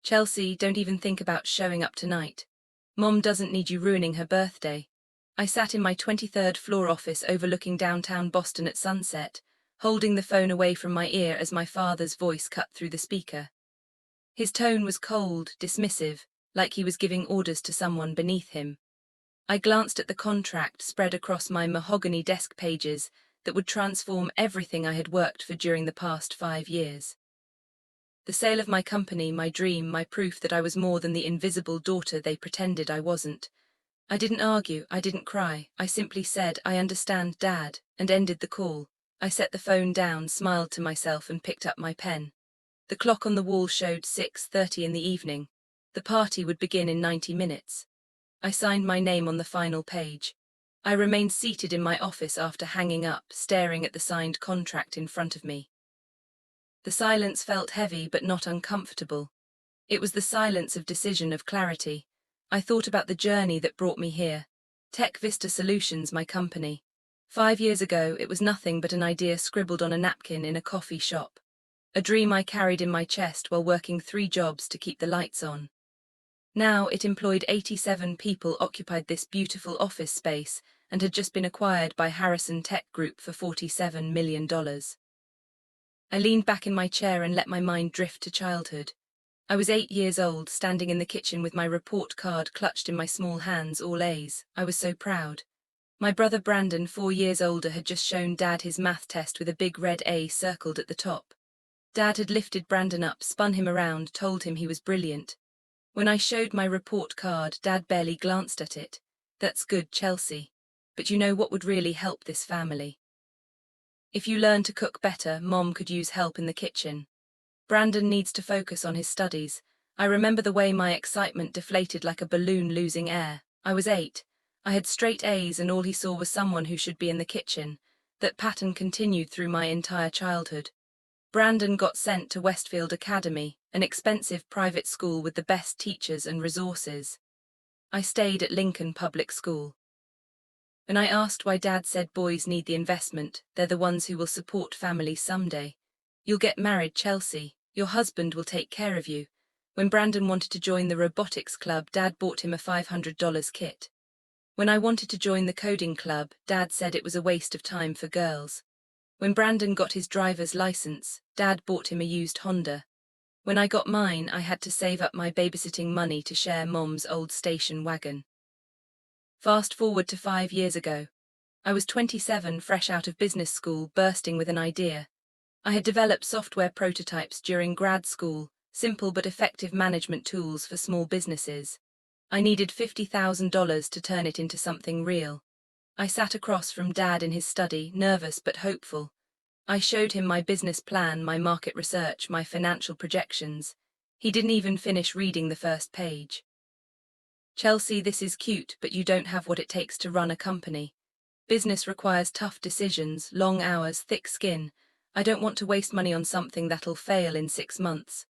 Chelsea, don't even think about showing up tonight. Mom doesn't need you ruining her birthday. I sat in my 23rd floor office overlooking downtown Boston at sunset, holding the phone away from my ear as my father's voice cut through the speaker. His tone was cold, dismissive, like he was giving orders to someone beneath him. I glanced at the contract spread across my mahogany desk pages that would transform everything I had worked for during the past 5 years. The sale of my company, my dream, my proof that I was more than the invisible daughter they pretended I wasn't. I didn't argue, I didn't cry, I simply said, "I understand, Dad," and ended the call. I set the phone down, smiled to myself, and picked up my pen. The clock on the wall showed 6:30 in the evening. The party would begin in 90 minutes. I signed my name on the final page. I remained seated in my office after hanging up, staring at the signed contract in front of me. The silence felt heavy but not uncomfortable. It was the silence of decision, of clarity. I thought about the journey that brought me here. Tech Vista Solutions, my company. 5 years ago, it was nothing but an idea scribbled on a napkin in a coffee shop. A dream I carried in my chest while working 3 jobs to keep the lights on. Now it employed 87 people, occupied this beautiful office space, and had just been acquired by Harrison Tech Group for $47 million. I leaned back in my chair and let my mind drift to childhood. I was 8 years old, standing in the kitchen with my report card clutched in my small hands, all A's. I was so proud. My brother Brandon, 4 years older, had just shown Dad his math test with a big red A circled at the top. Dad had lifted Brandon up, spun him around, told him he was brilliant. When I showed my report card, Dad barely glanced at it. "That's good, Chelsea. But you know what would really help this family? If you learn to cook better, Mom could use help in the kitchen. Brandon needs to focus on his studies." I remember the way my excitement deflated like a balloon losing air. I was 8. I had straight A's and all he saw was someone who should be in the kitchen. That pattern continued through my entire childhood. Brandon got sent to Westfield Academy, an expensive private school with the best teachers and resources. I stayed at Lincoln Public School. When I asked why, Dad said, "Boys need the investment. They're the ones who will support families someday. You'll get married, Chelsea. Your husband will take care of you." When Brandon wanted to join the robotics club, Dad bought him a $500 kit. When I wanted to join the coding club, Dad said it was a waste of time for girls. When Brandon got his driver's license, Dad bought him a used Honda. When I got mine, I had to save up my babysitting money to share Mom's old station wagon. Fast forward to 5 years ago. I was 27, fresh out of business school, bursting with an idea. I had developed software prototypes during grad school, simple but effective management tools for small businesses. I needed $50,000 to turn it into something real. I sat across from Dad in his study, nervous but hopeful. I showed him my business plan, my market research, my financial projections. He didn't even finish reading the first page. "Chelsea, this is cute, but you don't have what it takes to run a company. Business requires tough decisions, long hours, thick skin. I don't want to waste money on something that'll fail in 6 months."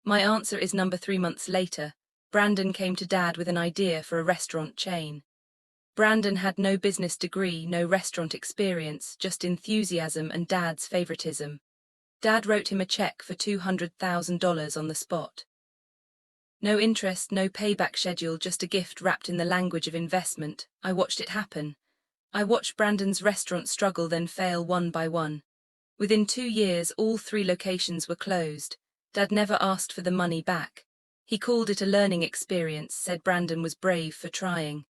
My answer is number 3 months later. Brandon came to Dad with an idea for a restaurant chain. Brandon had no business degree, no restaurant experience, just enthusiasm and Dad's favoritism. Dad wrote him a check for $200,000 on the spot. No interest, no payback schedule, just a gift wrapped in the language of investment. I watched it happen. I watched Brandon's restaurant struggle, then fail one by one. Within 2 years, all 3 locations were closed. Dad never asked for the money back. He called it a learning experience, said Brandon was brave for trying.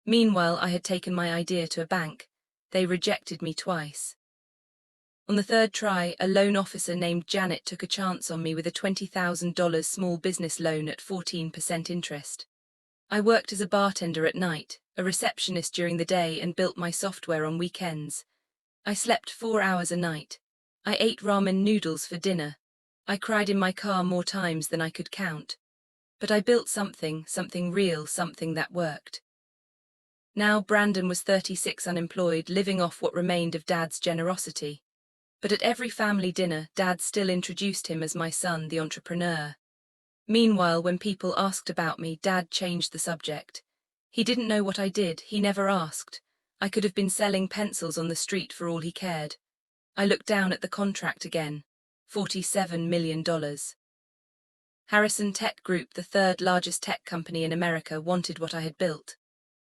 Meanwhile, I had taken my idea to a bank. They rejected me twice. On the 3rd try, a loan officer named Janet took a chance on me with a $20,000 small business loan at 14% interest. I worked as a bartender at night, a receptionist during the day, and built my software on weekends. I slept 4 hours a night. I ate ramen noodles for dinner. I cried in my car more times than I could count. But I built something real, something that worked. Now Brandon was 36, unemployed, living off what remained of Dad's generosity. But at every family dinner, Dad still introduced him as my son, the entrepreneur. Meanwhile, when people asked about me, Dad changed the subject. He didn't know what I did, he never asked. I could have been selling pencils on the street for all he cared. I looked down at the contract again. $47 million. Harrison Tech Group, the third largest tech company in America, wanted what I had built.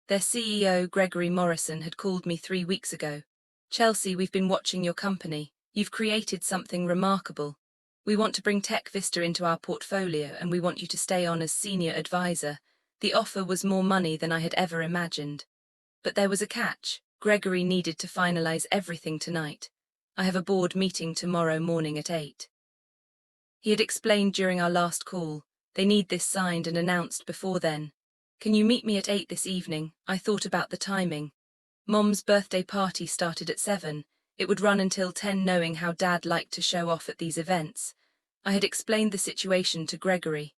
Their CEO, Gregory Morrison, had called me 3 weeks ago. "Chelsea, we've been watching your company. You've created something remarkable. We want to bring Tech Vista into our portfolio and we want you to stay on as senior advisor." The offer was more money than I had ever imagined. But there was a catch. Gregory needed to finalize everything tonight. "I have a board meeting tomorrow morning at 8. He had explained during our last call. "They need this signed and announced before then. Can you meet me at 8 this evening?" I thought about the timing. Mom's birthday party started at 7. It would run until 10, knowing how Dad liked to show off at these events. I had explained the situation to Gregory.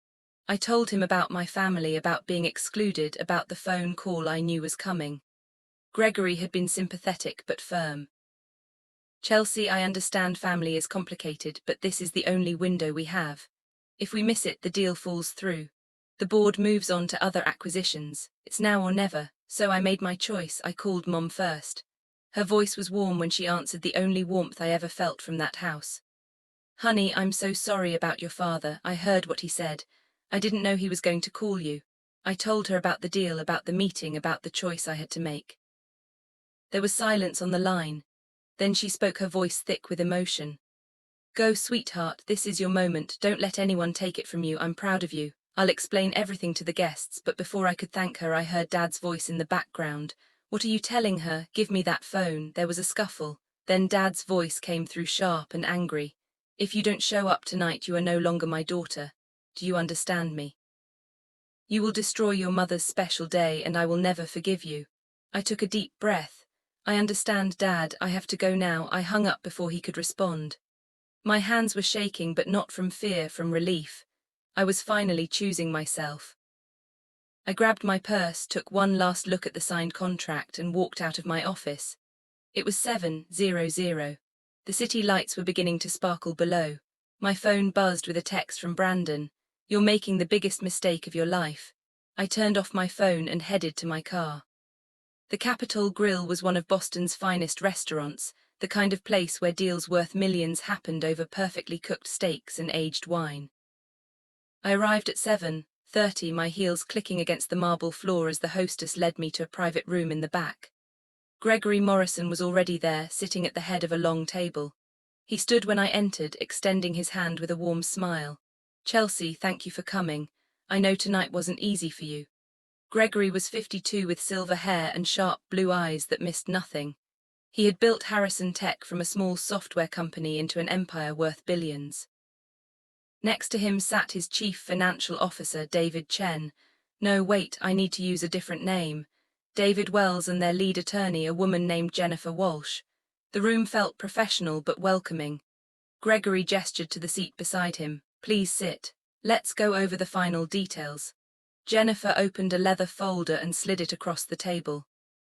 I told him about my family, about being excluded, about the phone call I knew was coming. Gregory had been sympathetic but firm. "Chelsea, I understand family is complicated, but this is the only window we have. If we miss it, the deal falls through. The board moves on to other acquisitions. It's now or never, so I made my choice." I called Mom first. Her voice was warm when she answered, the only warmth I ever felt from that house. "Honey, I'm so sorry about your father. I heard what he said. I didn't know he was going to call you." I told her about the deal, about the meeting, about the choice I had to make. There was silence on the line. Then she spoke, her voice thick with emotion. "Go, sweetheart, this is your moment. Don't let anyone take it from you. I'm proud of you. I'll explain everything to the guests." But before I could thank her, I heard Dad's voice in the background. "What are you telling her? Give me that phone." There was a scuffle. Then Dad's voice came through, sharp and angry. "If you don't show up tonight, you are no longer my daughter. Do you understand me? You will destroy your mother's special day and I will never forgive you." I took a deep breath. "I understand, Dad. I have to go now." I hung up before he could respond. My hands were shaking, but not from fear, from relief. I was finally choosing myself. I grabbed my purse, took one last look at the signed contract, and walked out of my office. It was 7:00. The city lights were beginning to sparkle below. My phone buzzed with a text from Brandon. "You're making the biggest mistake of your life." I turned off my phone and headed to my car. The Capitol Grill was one of Boston's finest restaurants, the kind of place where deals worth millions happened over perfectly cooked steaks and aged wine. I arrived at 7:30, my heels clicking against the marble floor as the hostess led me to a private room in the back. Gregory Morrison was already there, sitting at the head of a long table. He stood when I entered, extending his hand with a warm smile. "Chelsea, thank you for coming. I know tonight wasn't easy for you." Gregory was 52, with silver hair and sharp blue eyes that missed nothing. He had built Harrison Tech from a small software company into an empire worth billions. Next to him sat his chief financial officer, David Chen. No, wait, I need to use a different name. David Wells, and their lead attorney, a woman named Jennifer Walsh. The room felt professional but welcoming. Gregory gestured to the seat beside him. "Please sit. Let's go over the final details." Jennifer opened a leather folder and slid it across the table.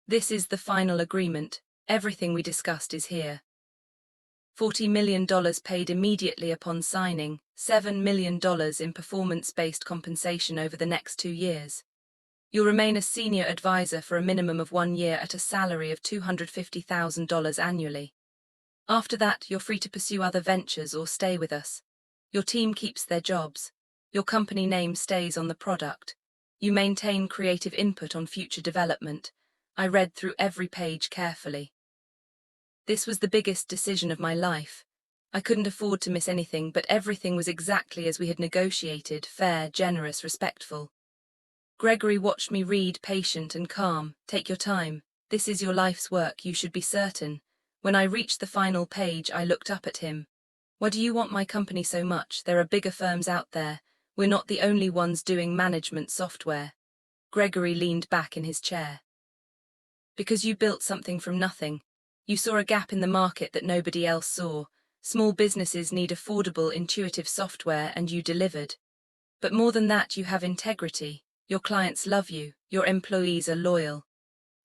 "This is the final agreement. Everything we discussed is here. $40 million paid immediately upon signing, $7 million in performance-based compensation over the next 2 years. You'll remain a senior advisor for a minimum of 1 year at a salary of $250,000 annually. After that, you're free to pursue other ventures or stay with us. Your team keeps their jobs. Your company name stays on the product. You maintain creative input on future development." I read through every page carefully. This was the biggest decision of my life. I couldn't afford to miss anything, but everything was exactly as we had negotiated: fair, generous, respectful. Gregory watched me read, patient and calm. "Take your time. This is your life's work, you should be certain." When I reached the final page, I looked up at him. "Why do you want my company so much? There are bigger firms out there. We're not the only ones doing management software." Gregory leaned back in his chair. "Because you built something from nothing. You saw a gap in the market that nobody else saw. Small businesses need affordable, intuitive software, and you delivered. But more than that, you have integrity. Your clients love you. Your employees are loyal.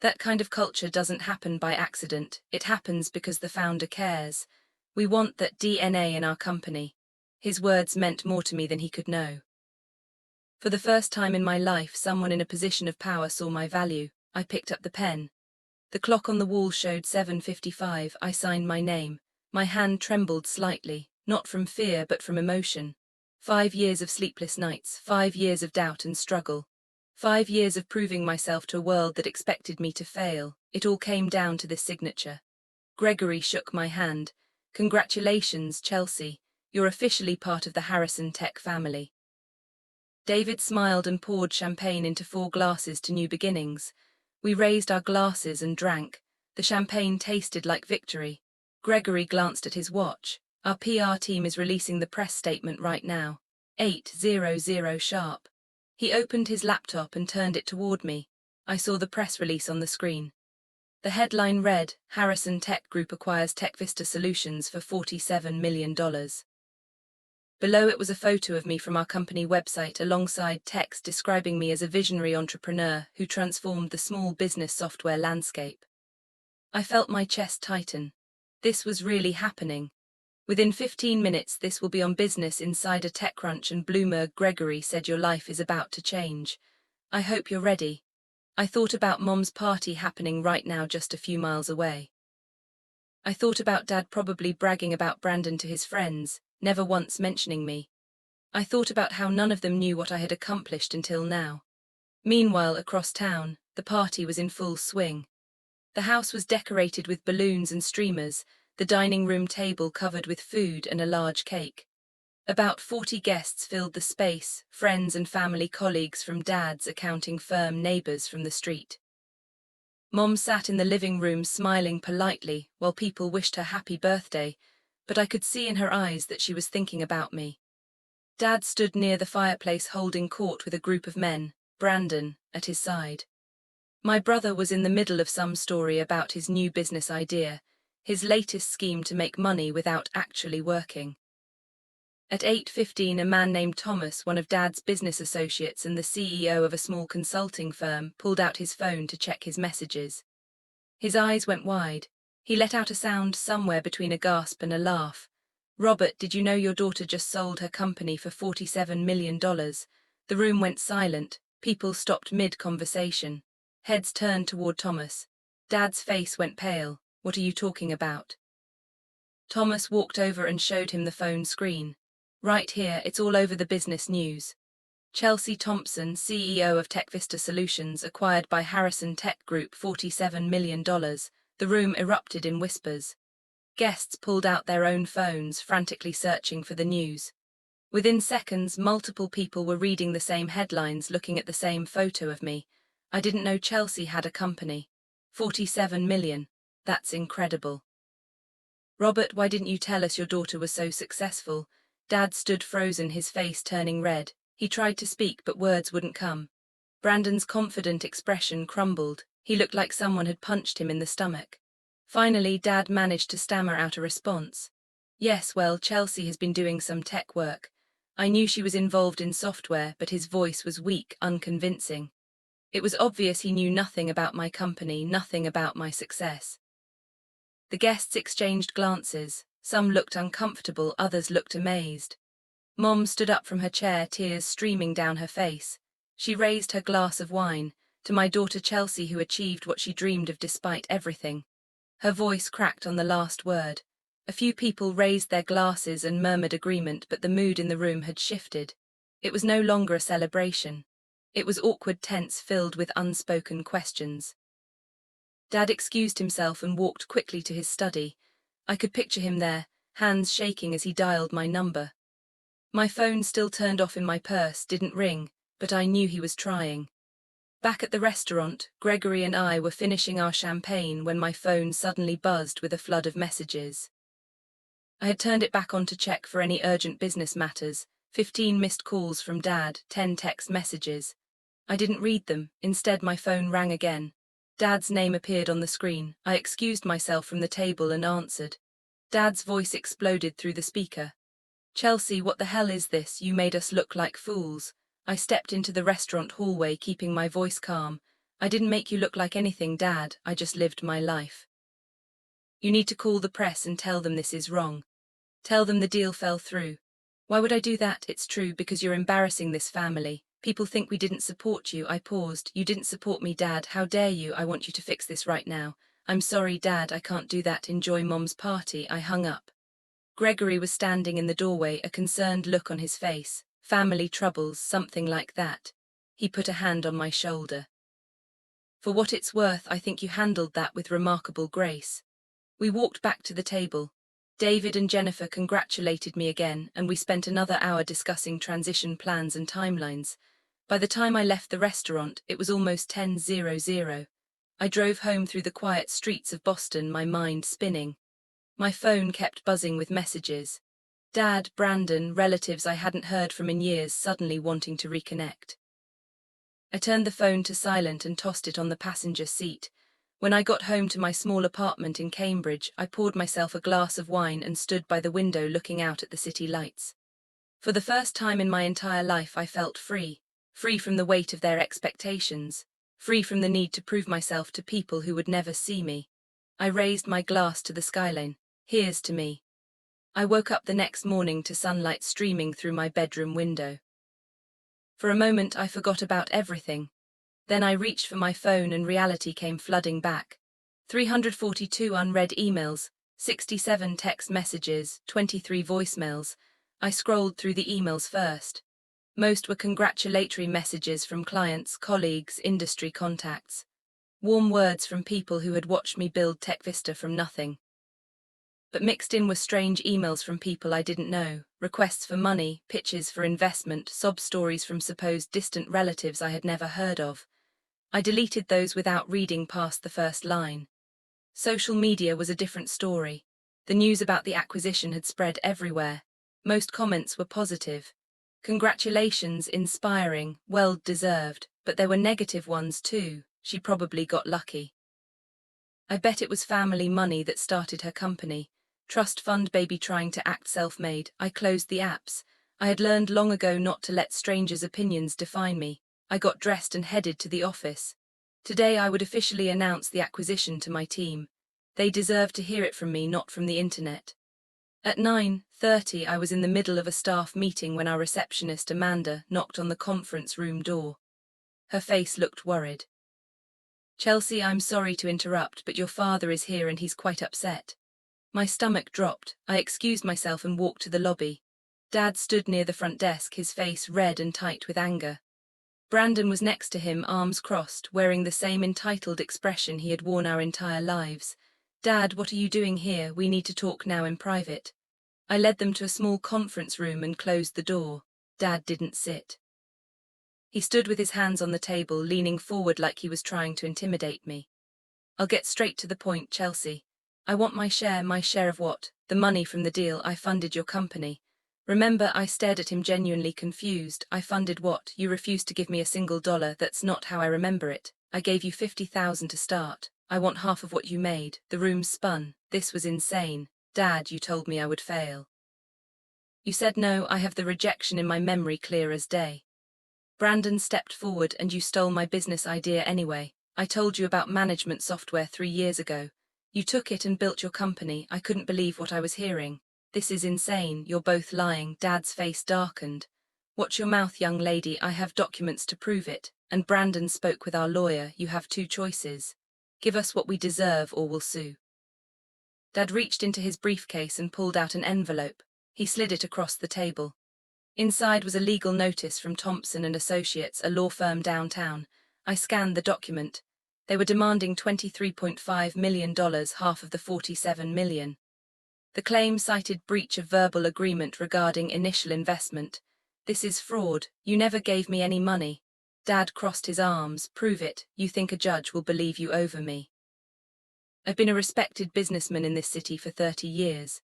That kind of culture doesn't happen by accident. It happens because the founder cares. We want that DNA in our company." His words meant more to me than he could know. For the first time in my life, someone in a position of power saw my value. I picked up the pen. The clock on the wall showed 7:55. I signed my name. My hand trembled slightly, not from fear but from emotion. 5 years of sleepless nights, 5 years of doubt and struggle. 5 years of proving myself to a world that expected me to fail. It all came down to this signature. Gregory shook my hand. Congratulations, Chelsea. You're officially part of the Harrison Tech family. David smiled and poured champagne into 4 glasses to new beginnings. We raised our glasses and drank. The champagne tasted like victory. Gregory glanced at his watch. Our PR team is releasing the press statement right now. 8:00 sharp. He opened his laptop and turned it toward me. I saw the press release on the screen. The headline read, Harrison Tech Group acquires TechVista Solutions for $47 million. Below it was a photo of me from our company website alongside text describing me as a visionary entrepreneur who transformed the small business software landscape. I felt my chest tighten. This was really happening. Within 15 minutes this will be on Business Insider, TechCrunch and Bloomberg. Gregory said your life is about to change. I hope you're ready. I thought about Mom's party happening right now just a few miles away. I thought about Dad probably bragging about Brandon to his friends, never once mentioning me. I thought about how none of them knew what I had accomplished until now. Meanwhile, across town, the party was in full swing. The house was decorated with balloons and streamers, the dining room table covered with food and a large cake. About 40 guests filled the space, friends and family, colleagues from Dad's accounting firm, neighbors from the street. Mom sat in the living room smiling politely while people wished her happy birthday, but I could see in her eyes that she was thinking about me. Dad stood near the fireplace holding court with a group of men, Brandon at his side. My brother was in the middle of some story about his new business idea, his latest scheme to make money without actually working. At 8:15, a man named Thomas, one of Dad's business associates and the CEO of a small consulting firm, pulled out his phone to check his messages. His eyes went wide. He let out a sound somewhere between a gasp and a laugh. Robert, did you know your daughter just sold her company for $47 million? The room went silent. People stopped mid-conversation. Heads turned toward Thomas. Dad's face went pale. What are you talking about? Thomas walked over and showed him the phone screen. Right here, it's all over the business news. Chelsea Thompson, CEO of TechVista Solutions, acquired by Harrison Tech Group, $47 million. The room erupted in whispers. Guests pulled out their own phones, frantically searching for the news. Within seconds, multiple people were reading the same headlines, looking at the same photo of me. I didn't know Chelsea had a company. 47 million. That's incredible. Robert, why didn't you tell us your daughter was so successful? Dad stood frozen, his face turning red. He tried to speak, but words wouldn't come. Brandon's confident expression crumbled. He looked like someone had punched him in the stomach. Finally, Dad managed to stammer out a response. Yes, well, Chelsea has been doing some tech work. I knew she was involved in software, but his voice was weak, unconvincing. It was obvious he knew nothing about my company, nothing about my success. The guests exchanged glances. Some looked uncomfortable, others looked amazed. Mom stood up from her chair, tears streaming down her face. She raised her glass of wine, to my daughter Chelsea, who achieved what she dreamed of despite everything. Her voice cracked on the last word. A few people raised their glasses and murmured agreement, but the mood in the room had shifted. It was no longer a celebration. It was awkward, tense, filled with unspoken questions. Dad excused himself and walked quickly to his study. I could picture him there, hands shaking as he dialed my number. My phone, still turned off in my purse, didn't ring, but I knew he was trying. Back at the restaurant, Gregory and I were finishing our champagne when my phone suddenly buzzed with a flood of messages. I had turned it back on to check for any urgent business matters. 15 missed calls from Dad, 10 text messages. I didn't read them. Instead, my phone rang again. Dad's name appeared on the screen. I excused myself from the table and answered. Dad's voice exploded through the speaker. Chelsea, what the hell is this? You made us look like fools. I stepped into the restaurant hallway, keeping my voice calm. I didn't make you look like anything, Dad. I just lived my life. You need to call the press and tell them this is wrong. Tell them the deal fell through. Why would I do that? It's true, because you're embarrassing this family. People think we didn't support you. I paused. You didn't support me, Dad. How dare you? I want you to fix this right now. I'm sorry, Dad. I can't do that. Enjoy Mom's party. I hung up. Gregory was standing in the doorway, a concerned look on his face. Family troubles, something like that. He put a hand on my shoulder. For what it's worth, I think you handled that with remarkable grace. We walked back to the table. David and Jennifer congratulated me again, and we spent another hour discussing transition plans and timelines. By the time I left the restaurant, it was almost 10:00. I drove home through the quiet streets of Boston, my mind spinning. My phone kept buzzing with messages. Dad, Brandon, relatives I hadn't heard from in years suddenly wanting to reconnect. I turned the phone to silent and tossed it on the passenger seat. When I got home to my small apartment in Cambridge, I poured myself a glass of wine and stood by the window looking out at the city lights. For the first time in my entire life, I felt free. Free from the weight of their expectations. Free from the need to prove myself to people who would never see me. I raised my glass to the skyline. Here's to me. I woke up the next morning to sunlight streaming through my bedroom window. For a moment I forgot about everything. Then I reached for my phone and reality came flooding back. 342 unread emails, 67 text messages, 23 voicemails. I scrolled through the emails first. Most were congratulatory messages from clients, colleagues, industry contacts. Warm words from people who had watched me build TechVista from nothing. But mixed in were strange emails from people I didn't know, requests for money, pitches for investment, sob stories from supposed distant relatives I had never heard of. I deleted those without reading past the first line. Social media was a different story. The news about the acquisition had spread everywhere. Most comments were positive. Congratulations, inspiring, well deserved, but there were negative ones too. She probably got lucky. I bet it was family money that started her company. Trust fund baby trying to act self-made. I closed the apps. I had learned long ago not to let strangers' opinions define me. I got dressed and headed to the office. Today I would officially announce the acquisition to my team. They deserved to hear it from me, not from the internet. At 9:30 I was in the middle of a staff meeting when our receptionist Amanda knocked on the conference room door. Her face looked worried. "Chelsea, I'm sorry to interrupt, but your father is here and he's quite upset." My stomach dropped. I excused myself and walked to the lobby. Dad stood near the front desk, his face red and tight with anger. Brandon was next to him, arms crossed, wearing the same entitled expression he had worn our entire lives. "Dad, what are you doing here? We need to talk now in private." I led them to a small conference room and closed the door. Dad didn't sit. He stood with his hands on the table, leaning forward like he was trying to intimidate me. "I'll get straight to the point, Chelsea. I want my share of what? The money from the deal. I funded your company." Remember, I stared at him genuinely confused. "I funded what? You refused to give me a single dollar. That's not how I remember it. I gave you 50,000 to start. I want half of what you made." The room spun. This was insane. "Dad, you told me I would fail. You said no. I have the rejection in my memory clear as day. Brandon stepped forward and you stole my business idea anyway. I told you about management software 3 years ago. You took it and built your company." I couldn't believe what I was hearing. "This is insane. You're both lying." Dad's face darkened. "Watch your mouth, young lady. I have documents to prove it." And Brandon spoke with our lawyer. "You have 2 choices. Give us what we deserve or we'll sue." Dad reached into his briefcase and pulled out an envelope. He slid it across the table. Inside was a legal notice from Thompson and Associates, a law firm downtown. I scanned the document. They were demanding $23.5 million, half of the $47 million. The claim cited breach of verbal agreement regarding initial investment. "This is fraud. You never gave me any money." Dad crossed his arms. "Prove it. You think a judge will believe you over me?" "I've been a respected businessman in this city for 30 years.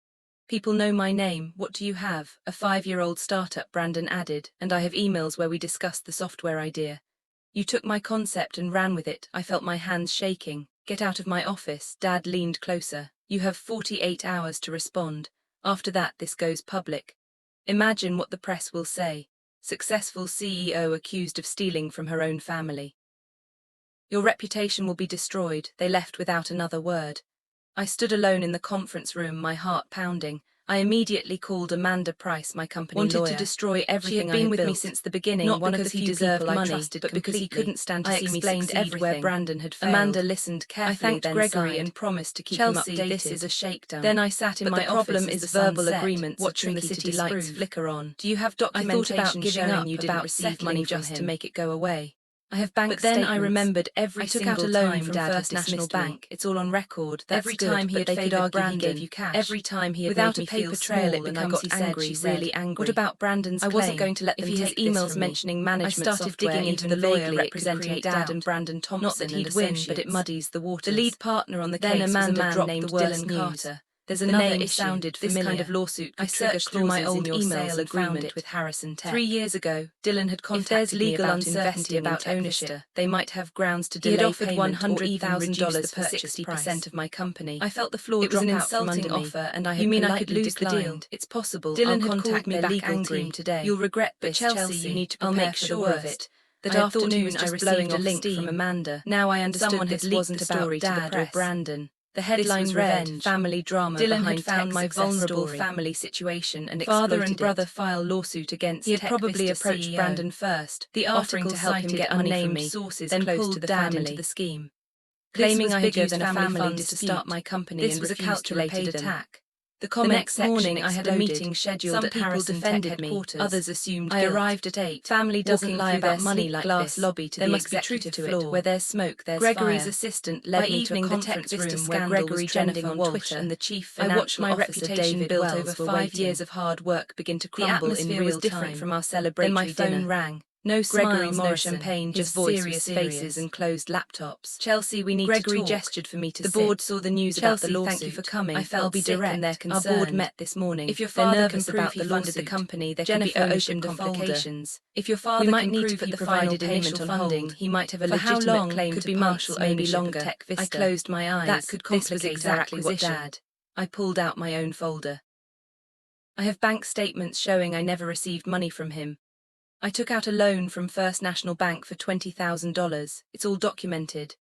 People know my name. What do you have?" "A 5-year-old startup," Brandon added, "and I have emails where we discussed the software idea. You took my concept and ran with it." I felt my hands shaking. "Get out of my office." Dad leaned closer. "You have 48 hours to respond. After that, this goes public. Imagine what the press will say. Successful CEO accused of stealing from her own family. Your reputation will be destroyed." They left without another word. I stood alone in the conference room, my heart pounding. I immediately called Amanda Price, my company lawyer. Wanted to destroy everything I had been with me since the beginning, not because he deserved money, but because he couldn't stand to see me succeed where Brandon had failed. Amanda listened carefully, I thanked Gregory and promised to keep him updated. This is a shakedown. Then I sat in my office. The problem is verbal agreements, watching the city lights flicker on. Do you have documentation showing you didn't receive money just to make it go away? I have bank statements. But then I remembered every single time from First National Bank. It's all on record. Every time he had favored Brandon, he gave you cash. Every time he had without a paper trail, it becomes he angry, really angry. What about Brandon's claim? I wasn't going to let them take this emails mentioning management. I started digging into the lawyer representing Dad and Brandon Thompson. Not that he'd win, but it muddies the waters. The lead partner on the case was a man named Dylan Carter. There's another issue. Sounded familiar. This kind of lawsuit could trigger through my old emails and found it with Harrison Tech. 3 years ago, Dylan had contacted me about uncertainty about ownership. They might have grounds to delay payment or even reduce the purchase price. 60% of my company. I felt the floor drop out from under me. Offer, and I had I could lose the deal? It's possible. Dylan had called me back angry today. You'll regret this, Chelsea. You need to prepare for the worst. That afternoon, I received a link from Amanda. Now I understood this wasn't about Dad or Brandon. The headline read, family drama Dylan behind had found my vulnerable family situation and father and brother file lawsuit against. He had probably approached Brandon first, the article to help him get unnamed sources then close to the family into the scheme. Claiming I had used family funds to start my company and was a calculated attack. The next morning I had a meeting scheduled at Harrison Tech headquarters. Others assumed I arrived at 8. Family doesn't lie about money like this. Lobby to there must be truth to it. Where there's smoke, there's Gregory's fire. Assistant led me to a conference room where Gregory trending on Twitter and the chief financial officer reputation built over 5 years of hard work begin to crumble in real time. From our celebratory then my phone rang. No smiles, no champagne, just serious faces and closed laptops. Chelsea, we need Gregory to talk. Gestured for me to sit. The board saw the news about the lawsuit. Thank you for coming. I felt be direct. They're concerned. Our board met this morning. If your father can prove he funded the company, there could be ownership complications. If your father can prove he provided initial funding, he might have a legitimate claim could be partial maybe longer. I closed my eyes. That could complicate exactly what Dad. I pulled out my own folder. I have bank statements showing I never received money from him. I took out a loan from First National Bank for $20,000. It's all documented.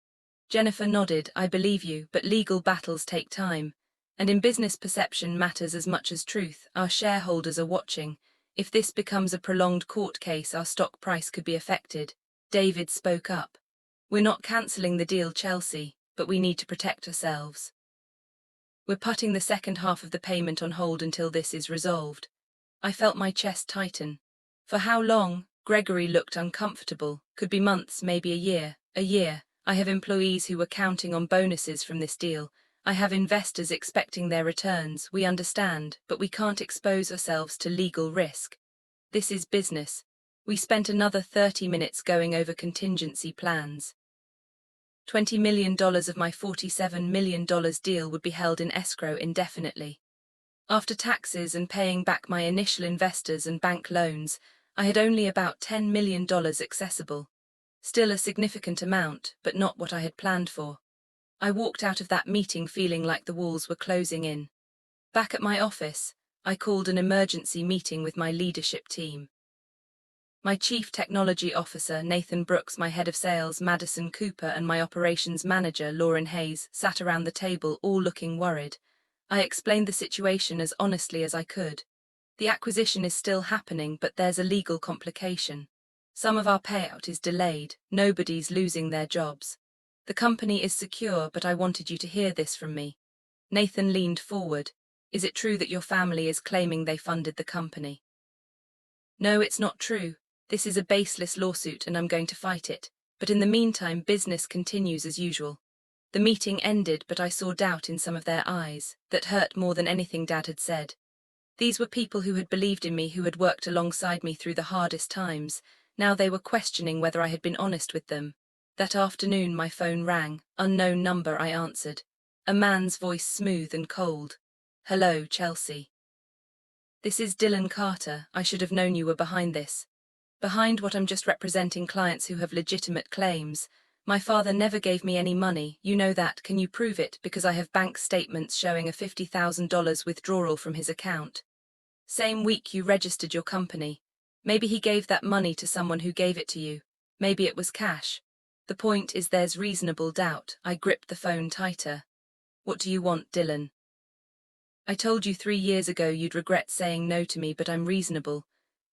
Jennifer nodded. I believe you, but legal battles take time. And in business, perception matters as much as truth. Our shareholders are watching. If this becomes a prolonged court case, our stock price could be affected. David spoke up. We're not cancelling the deal, Chelsea, but we need to protect ourselves. We're putting the second half of the payment on hold until this is resolved. I felt my chest tighten. For how long? Gregory looked uncomfortable. Could be months, maybe a year. A year. I have employees who were counting on bonuses from this deal. I have investors expecting their returns. We understand, but we can't expose ourselves to legal risk. This is business. We spent another 30 minutes going over contingency plans. $20 million of my $47 million deal would be held in escrow indefinitely. After taxes and paying back my initial investors and bank loans, I had only about $10 million accessible. Still a significant amount, but not what I had planned for. I walked out of that meeting feeling like the walls were closing in. Back at my office, I called an emergency meeting with my leadership team. My Chief Technology Officer, Nathan Brooks, my Head of Sales, Madison Cooper, and my Operations Manager, Lauren Hayes, sat around the table, all looking worried. I explained the situation as honestly as I could. The acquisition is still happening, but there's a legal complication. Some of our payout is delayed. Nobody's losing their jobs. The company is secure, but I wanted you to hear this from me. Nathan leaned forward. Is it true that your family is claiming they funded the company? No, it's not true. This is a baseless lawsuit and I'm going to fight it. But in the meantime, business continues as usual. The meeting ended, but I saw doubt in some of their eyes. That hurt more than anything Dad had said. These were people who had believed in me, who had worked alongside me through the hardest times. Now they were questioning whether I had been honest with them. That afternoon my phone rang. Unknown number, I answered. A man's voice, smooth and cold. Hello, Chelsea. This is Dylan Carter. I should have known you were behind this. Behind what? I'm just representing clients who have legitimate claims. My father never gave me any money, you know that. Can you prove it? Because I have bank statements showing a $50,000 withdrawal from his account. Same week you registered your company. Maybe he gave that money to someone who gave it to you. Maybe it was cash. The point is there's reasonable doubt. I gripped the phone tighter. What do you want, Dylan? I told you 3 years ago you'd regret saying no to me, but I'm reasonable.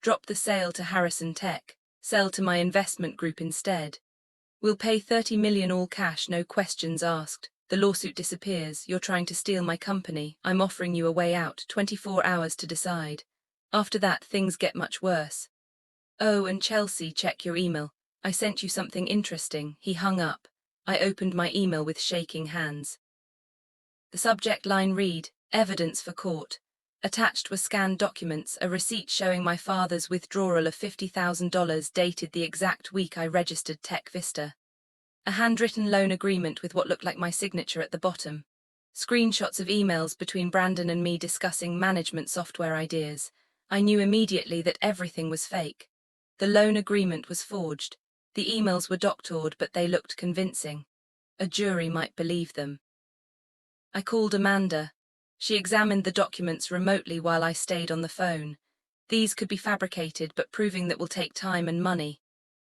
Drop the sale to Harrison Tech. Sell to my investment group instead. We'll pay 30 million all cash, no questions asked. The lawsuit disappears. You're trying to steal my company. I'm offering you a way out, 24 hours to decide. After that, things get much worse. Oh, and Chelsea, check your email. I sent you something interesting. He hung up. I opened my email with shaking hands. The subject line read, Evidence for Court. Attached were scanned documents, a receipt showing my father's withdrawal of $50,000 dated the exact week I registered Tech Vista. A handwritten loan agreement with what looked like my signature at the bottom. Screenshots of emails between Brandon and me discussing management software ideas. I knew immediately that everything was fake. The loan agreement was forged. The emails were doctored, but they looked convincing. A jury might believe them. I called Amanda. She examined the documents remotely while I stayed on the phone. These could be fabricated, but proving that will take time and money.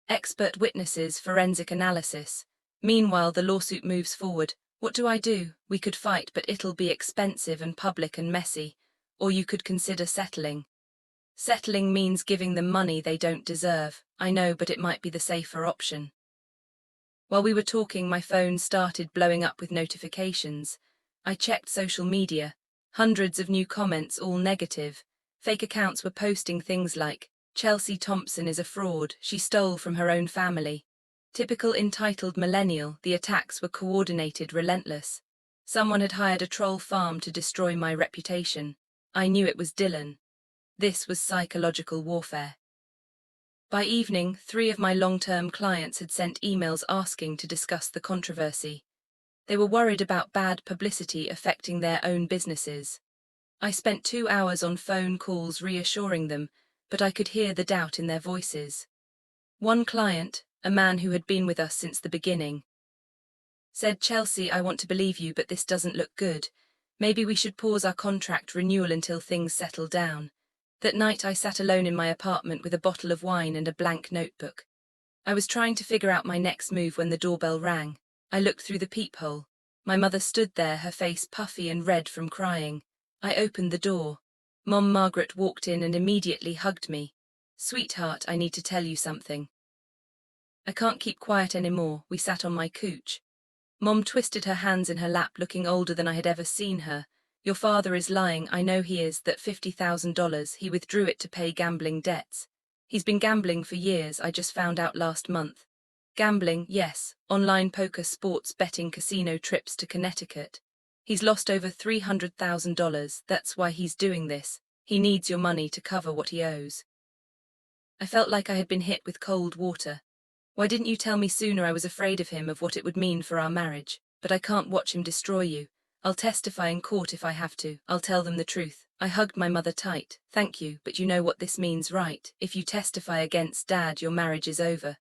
Expert witnesses, forensic analysis. Meanwhile, the lawsuit moves forward. What do I do? We could fight, but it'll be expensive and public and messy. Or you could consider settling. Settling means giving them money they don't deserve. I know, but it might be the safer option. While we were talking, my phone started blowing up with notifications. I checked social media. Hundreds of new comments, all negative. Fake accounts were posting things like, Chelsea Thompson is a fraud, she stole from her own family. Typical entitled millennial, the attacks were coordinated, relentless. Someone had hired a troll farm to destroy my reputation. I knew it was Dylan. This was psychological warfare. By evening, 3 of my long-term clients had sent emails asking to discuss the controversy. They were worried about bad publicity affecting their own businesses. I spent 2 hours on phone calls reassuring them, but I could hear the doubt in their voices. One client, a man who had been with us since the beginning, said, Chelsea, I want to believe you, but this doesn't look good. Maybe we should pause our contract renewal until things settle down. That night I sat alone in my apartment with a bottle of wine and a blank notebook. I was trying to figure out my next move when the doorbell rang. I looked through the peephole. My mother stood there, her face puffy and red from crying. I opened the door. Mom Margaret walked in and immediately hugged me. Sweetheart, I need to tell you something. I can't keep quiet anymore. We sat on my couch. Mom twisted her hands in her lap, looking older than I had ever seen her. Your father is lying, I know he is, that $50,000, he withdrew it to pay gambling debts. He's been gambling for years, I just found out last month. Gambling, yes, online poker, sports betting, casino trips to Connecticut. He's lost over $300,000, that's why he's doing this. He needs your money to cover what he owes. I felt like I had been hit with cold water. Why didn't you tell me sooner? I was afraid of him, of what it would mean for our marriage. But I can't watch him destroy you. I'll testify in court if I have to. I'll tell them the truth. I hugged my mother tight. Thank you, but you know what this means, right? If you testify against Dad, your marriage is over.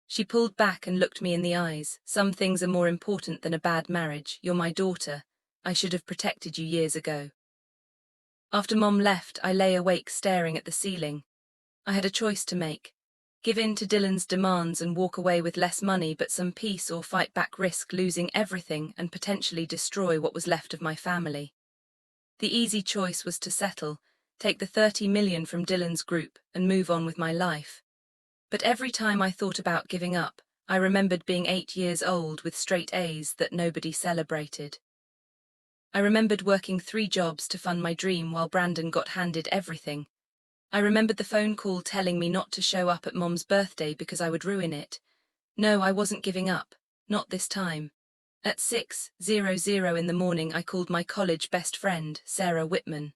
She pulled back and looked me in the eyes. Some things are more important than a bad marriage. You're my daughter. I should have protected you years ago. After Mom left, I lay awake staring at the ceiling. I had a choice to make. Give in to Dylan's demands and walk away with less money but some peace, or fight back, risk losing everything and potentially destroy what was left of my family. The easy choice was to settle, take the 30 million from Dylan's group and move on with my life. But every time I thought about giving up, I remembered being 8 years old with straight A's that nobody celebrated. I remembered working 3 jobs to fund my dream while Brandon got handed everything. I remembered the phone call telling me not to show up at Mom's birthday because I would ruin it. No, I wasn't giving up. Not this time. At 6:00 in the morning, I called my college best friend, Sarah Whitman.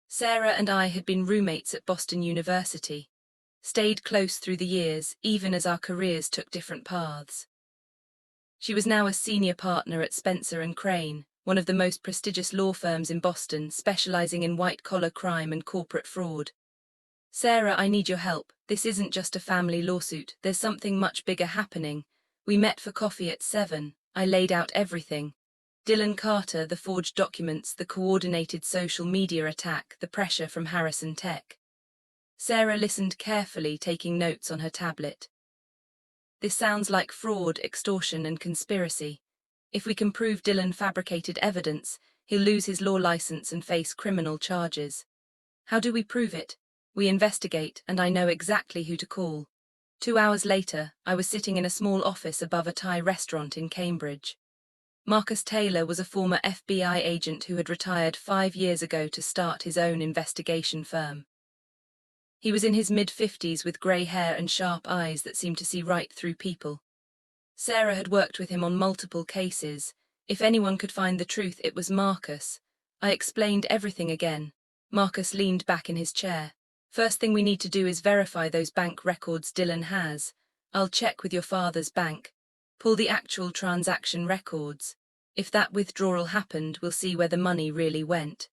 Sarah and I had been roommates at Boston University. Stayed close through the years, even as our careers took different paths. She was now a senior partner at Spencer & Crane, one of the most prestigious law firms in Boston, specializing in white-collar crime and corporate fraud. Sarah, I need your help. This isn't just a family lawsuit. There's something much bigger happening. We met for coffee at 7. I laid out everything. Dylan Carter, the forged documents, the coordinated social media attack, the pressure from Harrison Tech. Sarah listened carefully, taking notes on her tablet. This sounds like fraud, extortion, and conspiracy. If we can prove Dylan fabricated evidence, He'll lose his law license and face criminal charges. How do we prove it? We investigate, and I know exactly who to call. 2 hours later, I was sitting in a small office above a Thai restaurant in Cambridge. Marcus Taylor was a former FBI agent who had retired 5 years ago to start his own investigation firm. He was in his mid-50s with grey hair and sharp eyes that seemed to see right through people. Sarah had worked with him on multiple cases. If anyone could find the truth, it was Marcus. I explained everything again. Marcus leaned back in his chair. First thing we need to do is verify those bank records Dylan has. I'll check with your father's bank. Pull the actual transaction records. If that withdrawal happened, we'll see where the money really went.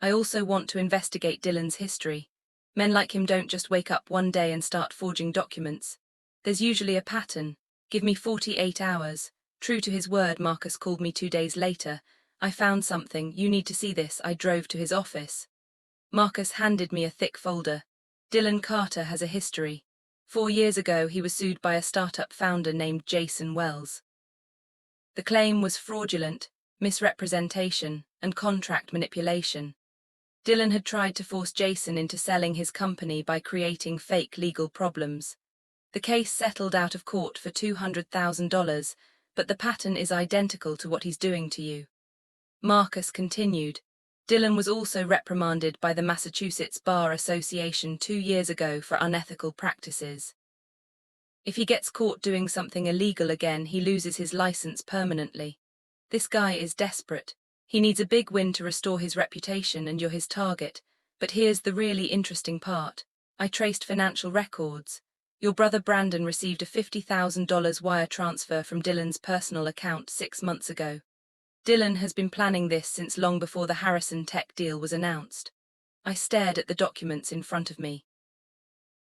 I also want to investigate Dylan's history. Men like him don't just wake up one day and start forging documents. There's usually a pattern. Give me 48 hours. True to his word, Marcus called me 2 days later. I found something. You need to see this. I drove to his office. Marcus handed me a thick folder. Dylan Carter has a history. 4 years ago, he was sued by a startup founder named Jason Wells. The claim was fraudulent, misrepresentation, and contract manipulation. Dylan had tried to force Jason into selling his company by creating fake legal problems. The case settled out of court for $200,000, but the pattern is identical to what he's doing to you. Marcus continued. Dylan was also reprimanded by the Massachusetts Bar Association 2 years ago for unethical practices. If he gets caught doing something illegal again, he loses his license permanently. This guy is desperate. He needs a big win to restore his reputation, and you're his target. But here's the really interesting part. I traced financial records. Your brother Brandon received a $50,000 wire transfer from Dylan's personal account 6 months ago. Dylan has been planning this since long before the Harrison Tech deal was announced. I stared at the documents in front of me.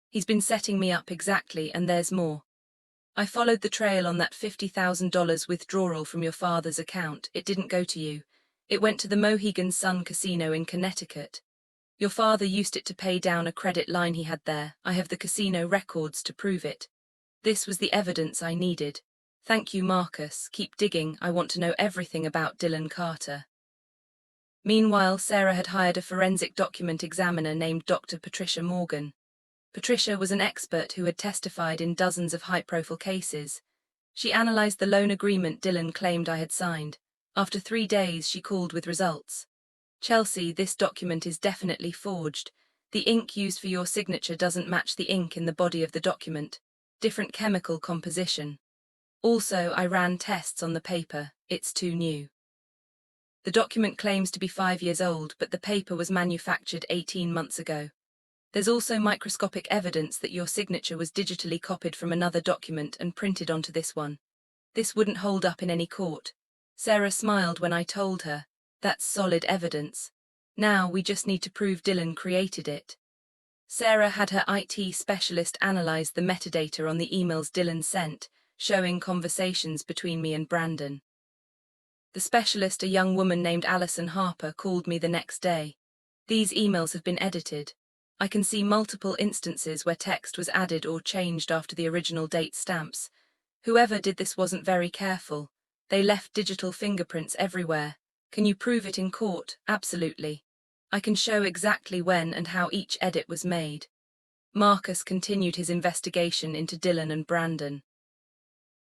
He's been setting me up exactly, and there's more. I followed the trail on that $50,000 withdrawal from your father's account. It didn't go to you. It went to the Mohegan Sun Casino in Connecticut. Your father used it to pay down a credit line he had there. I have the casino records to prove it. This was the evidence I needed. Thank you, Marcus. Keep digging. I want to know everything about Dylan Carter. Meanwhile, Sarah had hired a forensic document examiner named Dr. Patricia Morgan. Patricia was an expert who had testified in dozens of high-profile cases. She analyzed the loan agreement Dylan claimed I had signed. After 3 days, she called with results. Chelsea, this document is definitely forged. The ink used for your signature doesn't match the ink in the body of the document. Different chemical composition. Also, I ran tests on the paper. It's too new. The document claims to be 5 years old, but the paper was manufactured 18 months ago. There's also microscopic evidence that your signature was digitally copied from another document and printed onto this one. This wouldn't hold up in any court. Sarah smiled when I told her. That's solid evidence. Now we just need to prove Dylan created it. Sarah had her IT specialist analyze the metadata on the emails Dylan sent, showing conversations between me and Brandon. The specialist, a young woman named Alison Harper, called me the next day. These emails have been edited. I can see multiple instances where text was added or changed after the original date stamps. Whoever did this wasn't very careful. They left digital fingerprints everywhere. Can you prove it in court? Absolutely. I can show exactly when and how each edit was made. Marcus continued his investigation into Dylan and Brandon.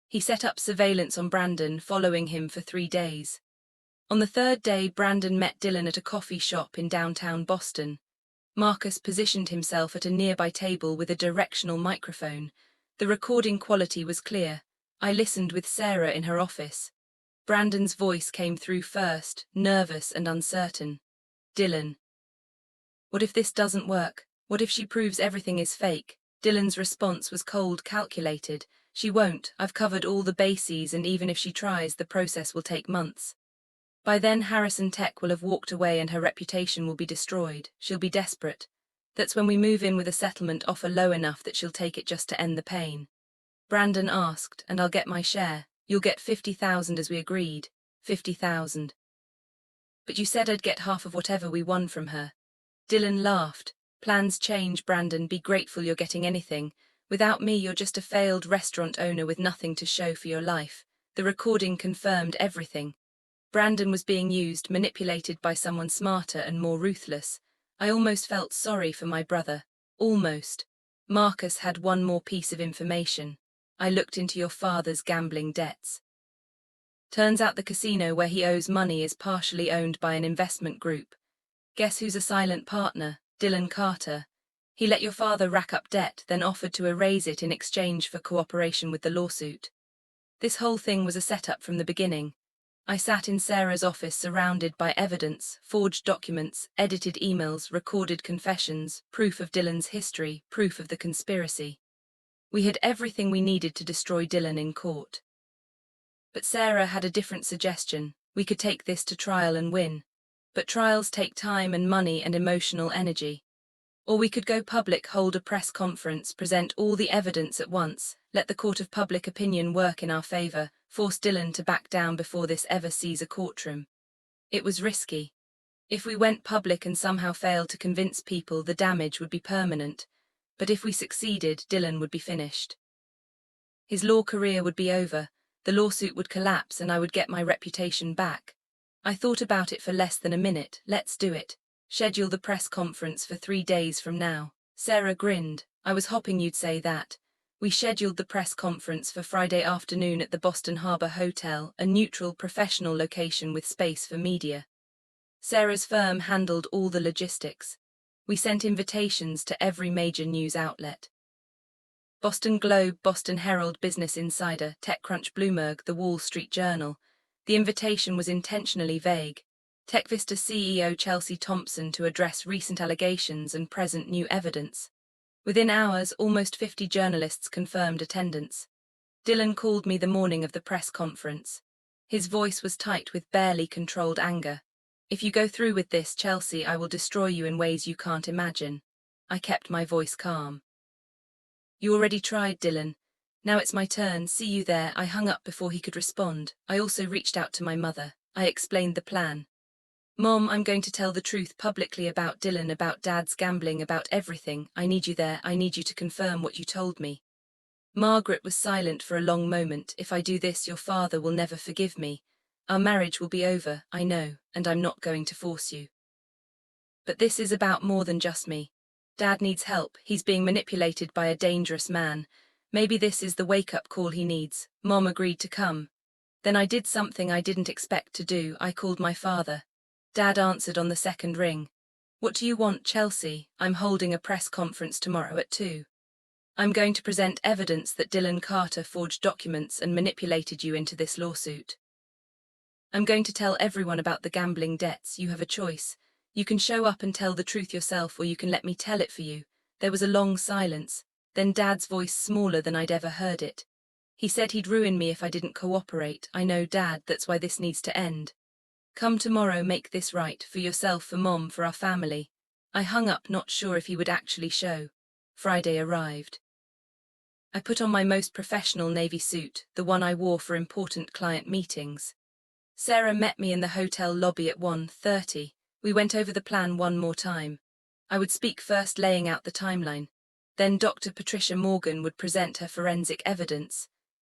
He set up surveillance on Brandon, following him for 3 days. On the 3rd day, Brandon met Dylan at a coffee shop in downtown Boston. Marcus positioned himself at a nearby table with a directional microphone. The recording quality was clear. I listened with Sarah in her office. Brandon's voice came through first, nervous and uncertain. Dylan. What if this doesn't work? What if she proves everything is fake? Dylan's response was cold, calculated. She won't. I've covered all the bases, and even if she tries, the process will take months. By then, Harrison Tech will have walked away and her reputation will be destroyed. She'll be desperate. That's when we move in with a settlement offer low enough that she'll take it just to end the pain. Brandon asked, and I'll get my share. You'll get 50,000 as we agreed. 50,000. But you said I'd get half of whatever we won from her. Dylan laughed. Plans change, Brandon. Be grateful you're getting anything. Without me, you're just a failed restaurant owner with nothing to show for your life. The recording confirmed everything. Brandon was being used, manipulated by someone smarter and more ruthless. I almost felt sorry for my brother. Almost. Marcus had one more piece of information. I looked into your father's gambling debts. Turns out the casino where he owes money is partially owned by an investment group. Guess who's a silent partner? Dylan Carter. He let your father rack up debt, then offered to erase it in exchange for cooperation with the lawsuit. This whole thing was a setup from the beginning. I sat in Sarah's office surrounded by evidence, forged documents, edited emails, recorded confessions, proof of Dylan's history, proof of the conspiracy. We had everything we needed to destroy Dylan in court. But Sarah had a different suggestion. We could take this to trial and win. But trials take time and money and emotional energy. Or we could go public, hold a press conference, present all the evidence at once, let the court of public opinion work in our favor, force Dylan to back down before this ever sees a courtroom. It was risky. If we went public and somehow failed to convince people, the damage would be permanent. But if we succeeded, Dylan would be finished. His law career would be over, the lawsuit would collapse, and I would get my reputation back. I thought about it for less than a minute. Let's do it. Schedule the press conference for 3 days from now. Sarah grinned. I was hoping you'd say that. We scheduled the press conference for Friday afternoon at the Boston Harbor Hotel, a neutral, professional location with space for media. Sarah's firm handled all the logistics. We sent invitations to every major news outlet. Boston Globe, Boston Herald, Business Insider, TechCrunch, Bloomberg, The Wall Street Journal. The invitation was intentionally vague. TechVista CEO Chelsea Thompson to address recent allegations and present new evidence. Within hours, almost 50 journalists confirmed attendance. Dylan called me the morning of the press conference. His voice was tight with barely controlled anger. If you go through with this, Chelsea, I will destroy you in ways you can't imagine. I kept my voice calm. You already tried, Dylan. Now it's my turn. See you there. I hung up before he could respond. I also reached out to my mother. I explained the plan. Mom, I'm going to tell the truth publicly about Dylan, about Dad's gambling, about everything. I need you there. I need you to confirm what you told me. Margaret was silent for a long moment. If I do this, your father will never forgive me. Our marriage will be over, I know, and I'm not going to force you. But this is about more than just me. Dad needs help. He's being manipulated by a dangerous man. Maybe this is the wake-up call he needs. Mom agreed to come. Then I did something I didn't expect to do. I called my father. Dad answered on the second ring. What do you want, Chelsea? I'm holding a press conference tomorrow at 2. I'm going to present evidence that Dylan Carter forged documents and manipulated you into this lawsuit. I'm going to tell everyone about the gambling debts. You have a choice. You can show up and tell the truth yourself, or you can let me tell it for you. There was a long silence, then Dad's voice smaller than I'd ever heard it. He said he'd ruin me if I didn't cooperate. I know, Dad, that's why this needs to end. Come tomorrow, make this right, for yourself, for Mom, for our family. I hung up, not sure if he would actually show. Friday arrived. I put on my most professional navy suit, the one I wore for important client meetings. Sarah met me in the hotel lobby at 1:30. We went over the plan one more time. I would speak first, laying out the timeline. Then Dr. Patricia Morgan would present her forensic evidence.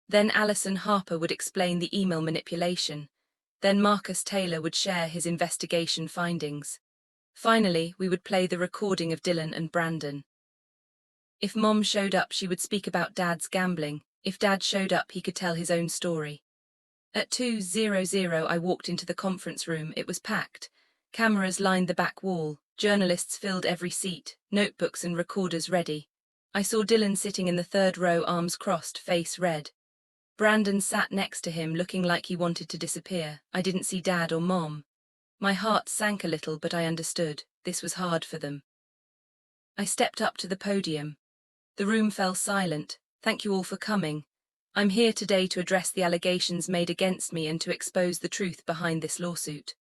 Then Alison Harper would explain the email manipulation. Then Marcus Taylor would share his investigation findings. Finally, we would play the recording of Dylan and Brandon. If Mom showed up, she would speak about Dad's gambling. If Dad showed up, he could tell his own story. At 2:00, I walked into the conference room. It was packed. Cameras lined the back wall. Journalists filled every seat, notebooks and recorders ready. I saw Dylan sitting in the third row, arms crossed, face red. Brandon sat next to him, looking like he wanted to disappear. I didn't see Dad or Mom. My heart sank a little, but I understood. This was hard for them. I stepped up to the podium. The room fell silent. Thank you all for coming. I'm here today to address the allegations made against me and to expose the truth behind this lawsuit.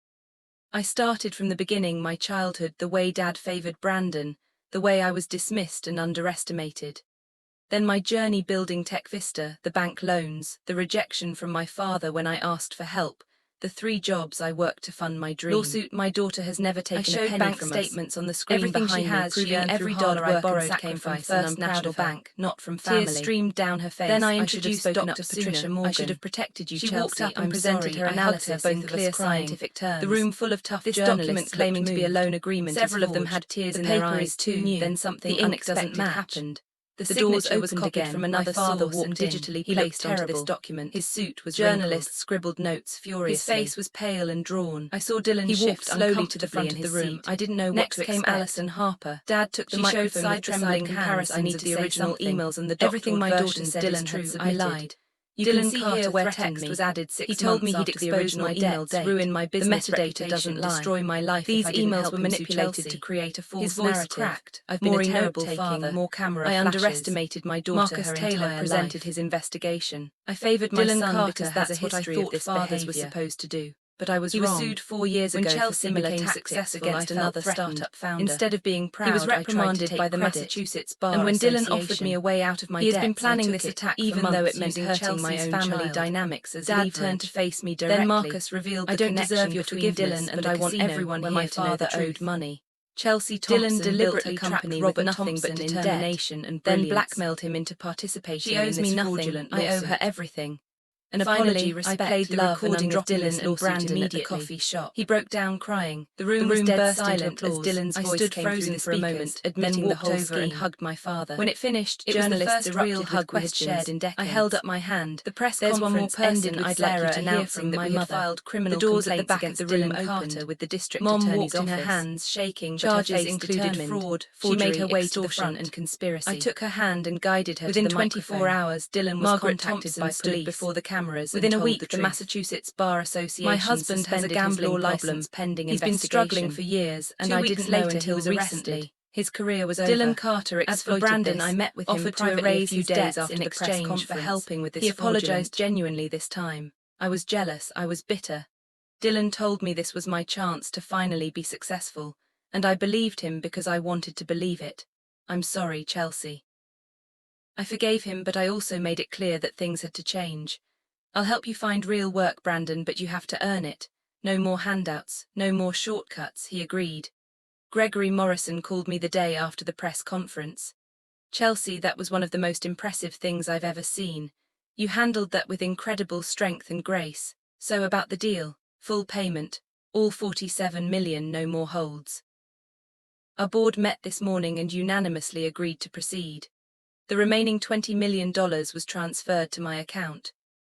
I started from the beginning, my childhood, the way Dad favored Brandon, the way I was dismissed and underestimated. Then my journey building TechVista, the bank loans, the rejection from my father when I asked for help, The 3 jobs I worked to fund my dream. Lawsuit, my daughter has never taken a penny bank from statements us. on the screen Everything behind she has, me, proving proving every dollar I borrowed came from First National Bank, not from family. Tears streamed down her face. Then I should have introduced spoken Dr. up Patricia sooner. Morgan. I should have protected you, She Chelsea. walked up and I'm presented sorry. her I hugged analysis her, in both of clear us crying. scientific terms. The room full of tough This journalists document claiming to be a moved. loan agreement. Several of them forged. had tears The in their paper eyes is too too. new. Then something The ink unexpected doesn't match. happened. The The doors signature was opened copied again. from My another father source walked and in. digitally He placed looked onto terrible. this document. His suit was Journalists scribbled notes furiously. His face was pale and drawn. I saw Dylan He shift walked slowly to the uncomfortably front in of the his room. seat. I didn't know what Next to came expect. Alison Harper. Dad took the She microphone showed side with to trembling side hands. I need comparisons to of the say original something. emails and the Everything my doctored daughter version said Dylan is true. had I submitted. lied. You Dylan can see Carter here where threatened text me. was added 6 He told months me he'd after the expose original my email debts, date. ruin my business the metadata reputation, doesn't lie. destroy my life These if I didn't emails help were him sue manipulated Chelsea. to create a false His voice narrative. cracked. I've been More a terrible note-taking, father. more camera I flashes. underestimated my daughter Marcus her Taylor entire presented life. his investigation. I favored my Dylan son Carter because has that's a what I history thought of this fathers were behavior. supposed to do. But I was He wrong. was sued 4 years When ago Chelsea for similar became tactics successful, against I another felt threatened. startup founder. Instead of being proud, He was I tried to reprimanded take by the credit. Massachusetts Bar And when Dylan Association. offered me a way out of my He has been debts, planning I this took it, attack even for though months it meant using hurting my Chelsea's own family child. dynamics as Dad leverage. turned to face me directly. Then Marcus revealed I the don't deserve connection your between forgiveness, Dylan and but the I want casino everyone where here my to know father the owed truth. money. Chelsea Dylan Thompson deliberately built a company trapped with Robert nothing Thompson but in determination and then brilliance. blackmailed him into participating She owes in me this nothing. fraudulent I owe her lawsuit. everything. An Finally, apology, I respect, played the love, recording and of undropping Dylan this and lawsuit Brandon at the immediately. coffee shop. He broke down crying. The room was burst dead into silent as applause. Dylan's I voice stood came frozen through the for a speakers, moment, then admitting the walked whole over and scheme. hugged my father. When it finished, It was the journalists first erupted real hug with we had questions. shared in decades. I held up my hand. The press There's one more conference person ended with I'd like you Sarah to hear announcing from that my we had mother. filed criminal The doors at the complaints back of against the room Dylan Carter opened. with the district Mom attorney's walked in her office. hands, shaking, but Charges her face included determined. fraud, She made forgery, her way to the extortion, front. and conspiracy. I took her hand and guided her Within to the 24 microphone. hours, Dylan was Margaret contacted Thompson by stood police before the cameras. Within and a told week, the the truth. Massachusetts Bar Association My husband has a suspended his gambling law problem. license pending He's been investigation. struggling for years, and 2 I weeks didn't know later until he was recently. arrested. His career was over. Dylan Carter As for exploited Brandon, this, I met with him offered to privately a erase few his days debts after in the press exchange conference. for helping with this He apologized fraudulent. genuinely this time. I was jealous, I was bitter. Dylan told me this was my chance to finally be successful, and I believed him because I wanted to believe it. I'm sorry, Chelsea. I forgave him, but I also made it clear that things had to change. I'll help you find real work, Brandon, but you have to earn it. No more handouts, no more shortcuts, he agreed. Gregory Morrison called me the day after the press conference. Chelsea, that was one of the most impressive things I've ever seen. You handled that with incredible strength and grace. So about the deal, full payment, all 47 million, no more holds. Our board met this morning and unanimously agreed to proceed. The remaining $20 million was transferred to my account.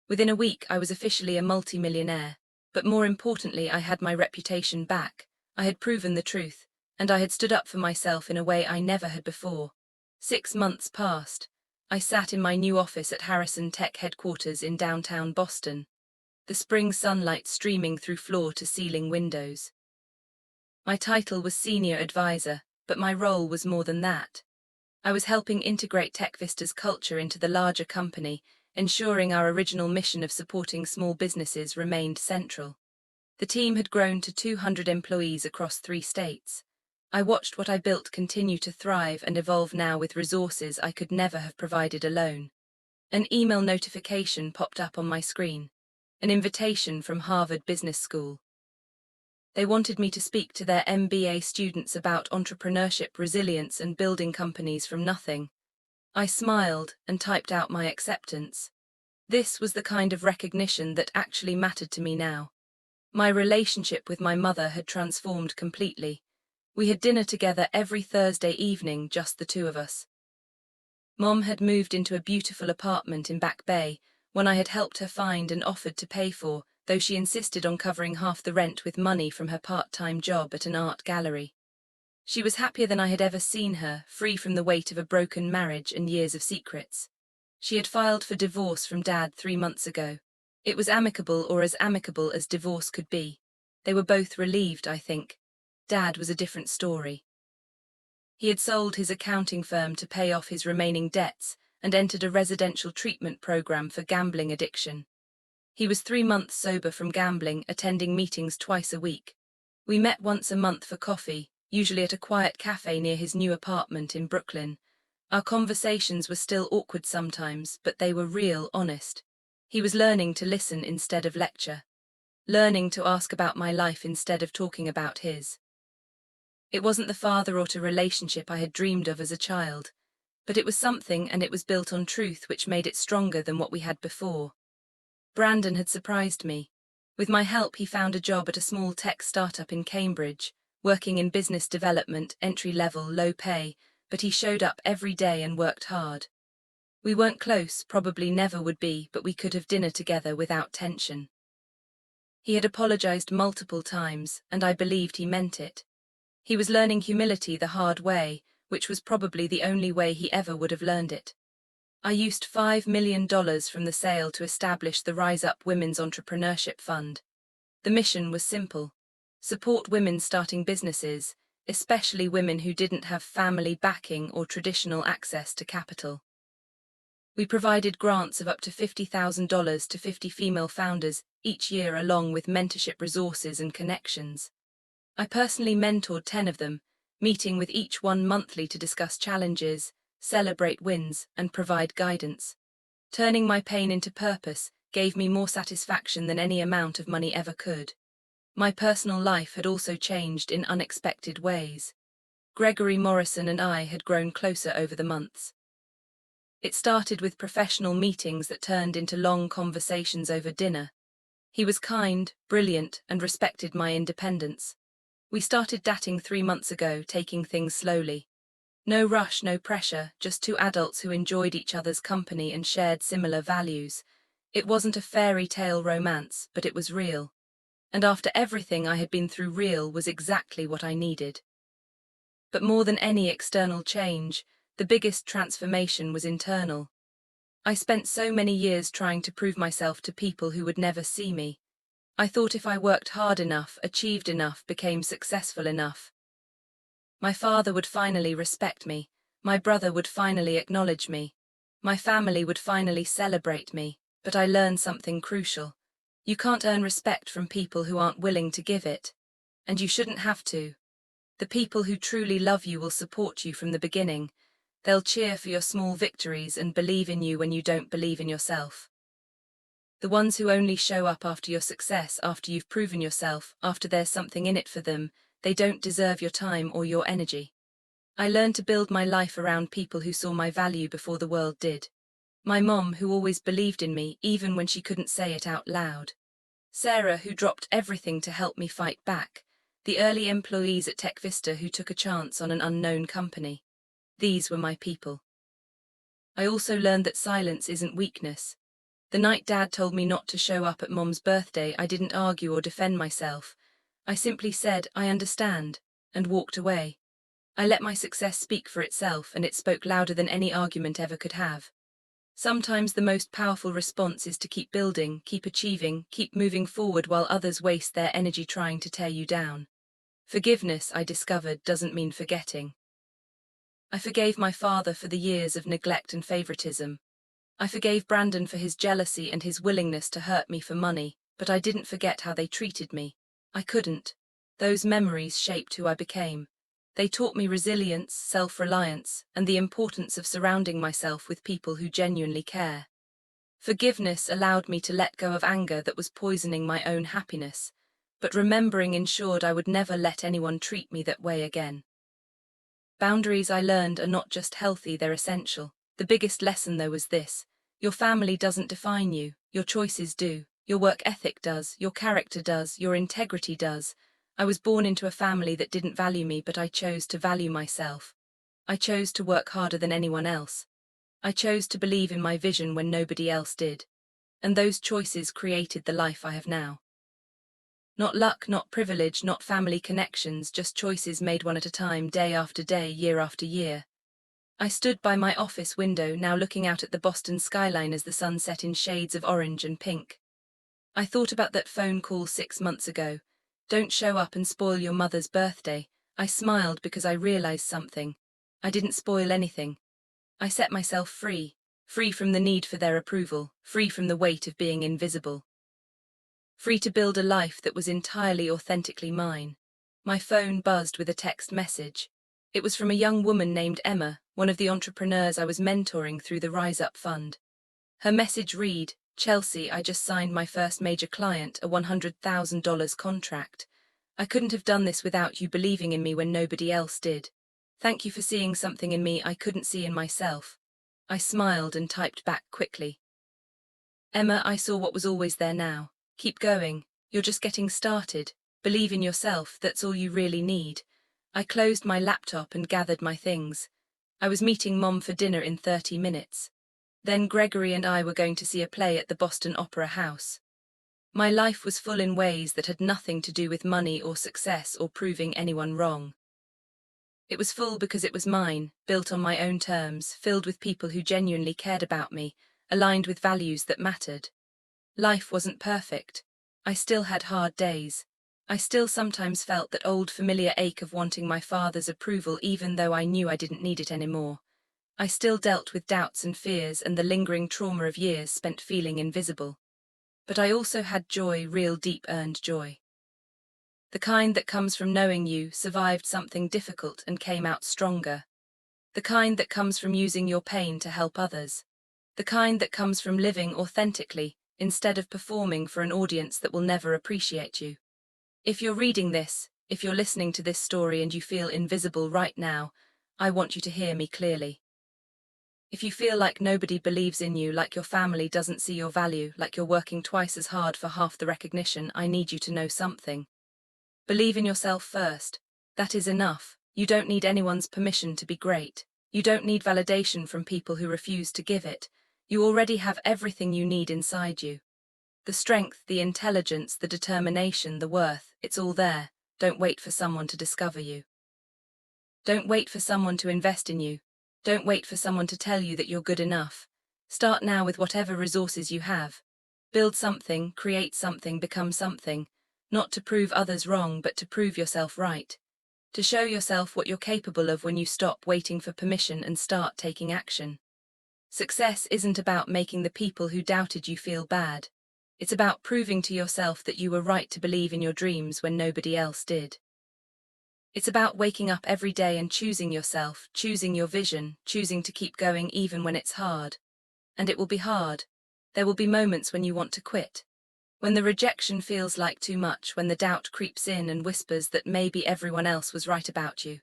Within a week, I was officially a multimillionaire. But more importantly, I had my reputation back. I had proven the truth, and I had stood up for myself in a way I never had before. 6 months passed. I sat in my new office at Harrison Tech headquarters in downtown Boston, the spring sunlight streaming through floor-to-ceiling windows. My title was Senior Advisor, but my role was more than that. I was helping integrate TechVista's culture into the larger company, ensuring our original mission of supporting small businesses remained central. The team had grown to 200 employees across 3 states. I watched what I built continue to thrive and evolve now with resources I could never have provided alone. An email notification popped up on my screen. An invitation from Harvard Business School. They wanted me to speak to their MBA students about entrepreneurship, resilience, and building companies from nothing. I smiled and typed out my acceptance. This was the kind of recognition that actually mattered to me now. My relationship with my mother had transformed completely. We had dinner together every Thursday evening, just the 2 of us. Mom had moved into a beautiful apartment in Back Bay, one I had helped her find and offered to pay for, though she insisted on covering half the rent with money from her part-time job at an art gallery. She was happier than I had ever seen her, free from the weight of a broken marriage and years of secrets. She had filed for divorce from Dad 3 months ago. It was amicable, or as amicable as divorce could be. They were both relieved, I think. Dad was a different story. He had sold his accounting firm to pay off his remaining debts and entered a residential treatment program for gambling addiction. He was 3 months sober from gambling, attending meetings twice a week. We met once a month for coffee, usually at a quiet cafe near his new apartment in Brooklyn. Our conversations were still awkward sometimes, but they were real, honest. He was learning to listen instead of lecture. learning to ask about my life instead of talking about his. It wasn't the father-daughter relationship I had dreamed of as a child, but it was something, and it was built on truth, which made it stronger than what we had before. Brandon had surprised me. With my help, he found a job at a small tech startup in Cambridge, working in business development, entry-level, low pay, but he showed up every day and worked hard. We weren't close, probably never would be, but we could have dinner together without tension. He had apologized multiple times, and I believed he meant it. He was learning humility the hard way, which was probably the only way he ever would have learned it. I used $5 million from the sale to establish the Rise Up Women's Entrepreneurship Fund. The mission was simple: support women starting businesses, especially women who didn't have family backing or traditional access to capital. We provided grants of up to $50,000 to 50 female founders each year, along with mentorship resources and connections. I personally mentored 10 of them, meeting with each one monthly to discuss challenges, celebrate wins, and provide guidance. Turning my pain into purpose gave me more satisfaction than any amount of money ever could. My personal life had also changed in unexpected ways. Gregory Morrison and I had grown closer over the months. It started with professional meetings that turned into long conversations over dinner. He was kind, brilliant, and respected my independence. We started dating 3 months ago, taking things slowly. No rush, no pressure, just two adults who enjoyed each other's company and shared similar values. It wasn't a fairy tale romance, but it was real. And after everything I had been through, real was exactly what I needed. But more than any external change, the biggest transformation was internal. I spent so many years trying to prove myself to people who would never see me. I thought if I worked hard enough, achieved enough, became successful enough, my father would finally respect me, my brother would finally acknowledge me, my family would finally celebrate me. But I learned something crucial. You can't earn respect from people who aren't willing to give it. And you shouldn't have to. The people who truly love you will support you from the beginning. They'll cheer for your small victories and believe in you when you don't believe in yourself. The ones who only show up after your success, after you've proven yourself, after there's something in it for them, they don't deserve your time or your energy. I learned to build my life around people who saw my value before the world did. My mom, who always believed in me, even when she couldn't say it out loud. Sarah, who dropped everything to help me fight back. The early employees at Tech Vista who took a chance on an unknown company. These were my people. I also learned that silence isn't weakness. The night Dad told me not to show up at Mom's birthday, I didn't argue or defend myself. I simply said, "I understand," and walked away. I let my success speak for itself, and it spoke louder than any argument ever could have. Sometimes the most powerful response is to keep building, keep achieving, keep moving forward while others waste their energy trying to tear you down. Forgiveness, I discovered, doesn't mean forgetting. I forgave my father for the years of neglect and favoritism. I forgave Brandon for his jealousy and his willingness to hurt me for money, but I didn't forget how they treated me. I couldn't. Those memories shaped who I became. They taught me resilience, self-reliance, and the importance of surrounding myself with people who genuinely care. Forgiveness allowed me to let go of anger that was poisoning my own happiness, but remembering ensured I would never let anyone treat me that way again. Boundaries, I learned, are not just healthy, they're essential. The biggest lesson, though, was this: your family doesn't define you, your choices do. Your work ethic does, your character does, your integrity does. I was born into a family that didn't value me, but I chose to value myself. I chose to work harder than anyone else. I chose to believe in my vision when nobody else did. And those choices created the life I have now. Not luck, not privilege, not family connections, just choices made one at a time, day after day, year after year. I stood by my office window, now looking out at the Boston skyline as the sun set in shades of orange and pink. I thought about that phone call 6 months ago. Don't show up and spoil your mother's birthday. I smiled because I realized something. I didn't spoil anything. I set myself free, free from the need for their approval, free from the weight of being invisible. Free to build a life that was entirely authentically mine. My phone buzzed with a text message. It was from a young woman named Emma, one of the entrepreneurs I was mentoring through the Rise Up Fund. Her message read, Chelsea, I just signed my first major client, a $100,000 contract. I couldn't have done this without you believing in me when nobody else did. Thank you for seeing something in me I couldn't see in myself. I smiled and typed back quickly. Emma, I saw what was always there now. Keep going. You're just getting started. Believe in yourself, that's all you really need. I closed my laptop and gathered my things. I was meeting Mom for dinner in 30 minutes. Then Gregory and I were going to see a play at the Boston Opera House. My life was full in ways that had nothing to do with money or success or proving anyone wrong. It was full because it was mine, built on my own terms, filled with people who genuinely cared about me, aligned with values that mattered. Life wasn't perfect. I still had hard days. I still sometimes felt that old familiar ache of wanting my father's approval even though I knew I didn't need it anymore. I still dealt with doubts and fears and the lingering trauma of years spent feeling invisible. But I also had joy, real deep earned joy. The kind that comes from knowing you survived something difficult and came out stronger. The kind that comes from using your pain to help others. The kind that comes from living authentically, instead of performing for an audience that will never appreciate you. If you're reading this, if you're listening to this story and you feel invisible right now, I want you to hear me clearly. If you feel like nobody believes in you, like your family doesn't see your value, like you're working twice as hard for half the recognition, I need you to know something. Believe in yourself first. That is enough. You don't need anyone's permission to be great. You don't need validation from people who refuse to give it. You already have everything you need inside you. The strength, the intelligence, the determination, the worth, it's all there. Don't wait for someone to discover you. Don't wait for someone to invest in you. Don't wait for someone to tell you that you're good enough. Start now with whatever resources you have. Build something, create something, become something. Not to prove others wrong, but to prove yourself right. To show yourself what you're capable of when you stop waiting for permission and start taking action. Success isn't about making the people who doubted you feel bad. It's about proving to yourself that you were right to believe in your dreams when nobody else did. It's about waking up every day and choosing yourself, choosing your vision, choosing to keep going even when it's hard. And it will be hard. There will be moments when you want to quit. When the rejection feels like too much, when the doubt creeps in and whispers that maybe everyone else was right about you.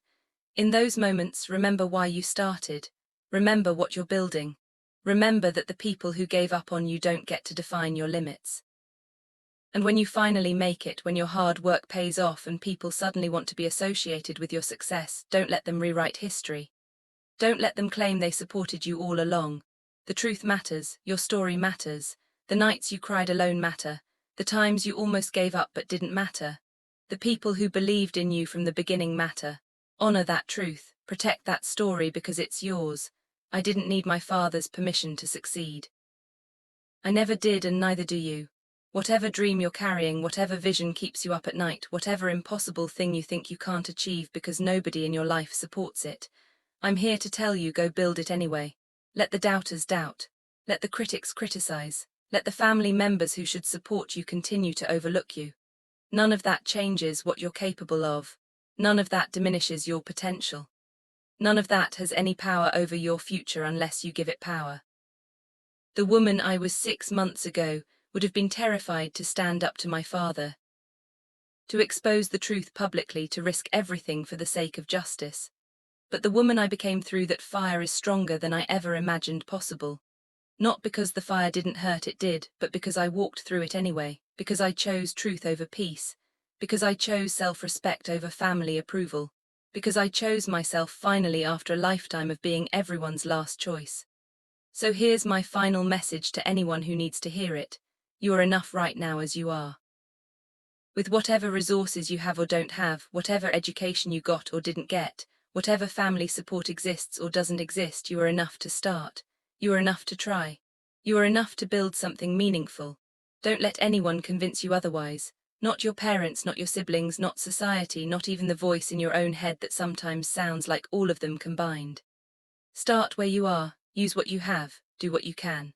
In those moments, remember why you started. Remember what you're building. Remember that the people who gave up on you don't get to define your limits. And when you finally make it, when your hard work pays off and people suddenly want to be associated with your success, don't let them rewrite history. Don't let them claim they supported you all along. The truth matters, your story matters. The nights you cried alone matter. The times you almost gave up but didn't matter. The people who believed in you from the beginning matter. Honor that truth, protect that story because it's yours. I didn't need my father's permission to succeed. I never did, and neither do you. Whatever dream you're carrying, whatever vision keeps you up at night, whatever impossible thing you think you can't achieve because nobody in your life supports it, I'm here to tell you, go build it anyway. Let the doubters doubt. Let the critics criticize. Let the family members who should support you continue to overlook you. None of that changes what you're capable of. None of that diminishes your potential. None of that has any power over your future unless you give it power. The woman I was 6 months ago would have been terrified to stand up to my father, to expose the truth publicly, to risk everything for the sake of justice. But the woman I became through that fire is stronger than I ever imagined possible. Not because the fire didn't hurt, it did, but because I walked through it anyway, because I chose truth over peace, because I chose self-respect over family approval, because I chose myself finally after a lifetime of being everyone's last choice. So here's my final message to anyone who needs to hear it. You are enough right now as you are. With whatever resources you have or don't have, whatever education you got or didn't get, whatever family support exists or doesn't exist, you are enough to start. You are enough to try. You are enough to build something meaningful. Don't let anyone convince you otherwise. Not your parents, not your siblings, not society, not even the voice in your own head that sometimes sounds like all of them combined. Start where you are, use what you have, do what you can.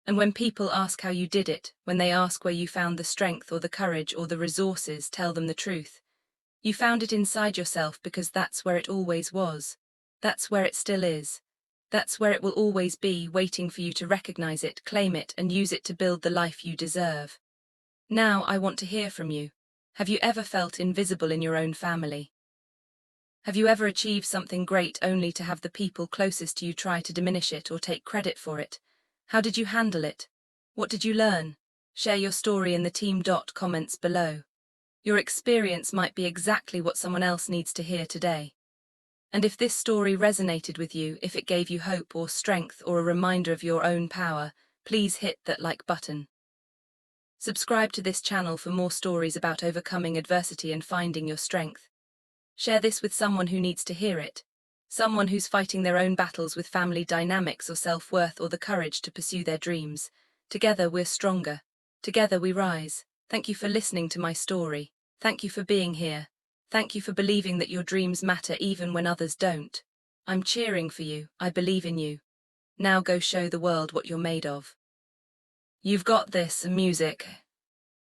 And when people ask how you did it, when they ask where you found the strength or the courage or the resources, tell them the truth. You found it inside yourself because that's where it always was. That's where it still is. That's where it will always be, waiting for you to recognize it, claim it, and use it to build the life you deserve. Now I want to hear from you. Have you ever felt invisible in your own family? Have you ever achieved something great only to have the people closest to you try to diminish it or take credit for it? How did you handle it? What did you learn? Share your story in the team comments below. Your experience might be exactly what someone else needs to hear today. And if this story resonated with you, if it gave you hope or strength or a reminder of your own power, please hit that like button. Subscribe to this channel for more stories about overcoming adversity and finding your strength. Share this with someone who needs to hear it. Someone who's fighting their own battles with family dynamics or self-worth or the courage to pursue their dreams. Together we're stronger. Together we rise. Thank you for listening to my story. Thank you for being here. Thank you for believing that your dreams matter even when others don't. I'm cheering for you. I believe in you. Now go show the world what you're made of. You've got this, music.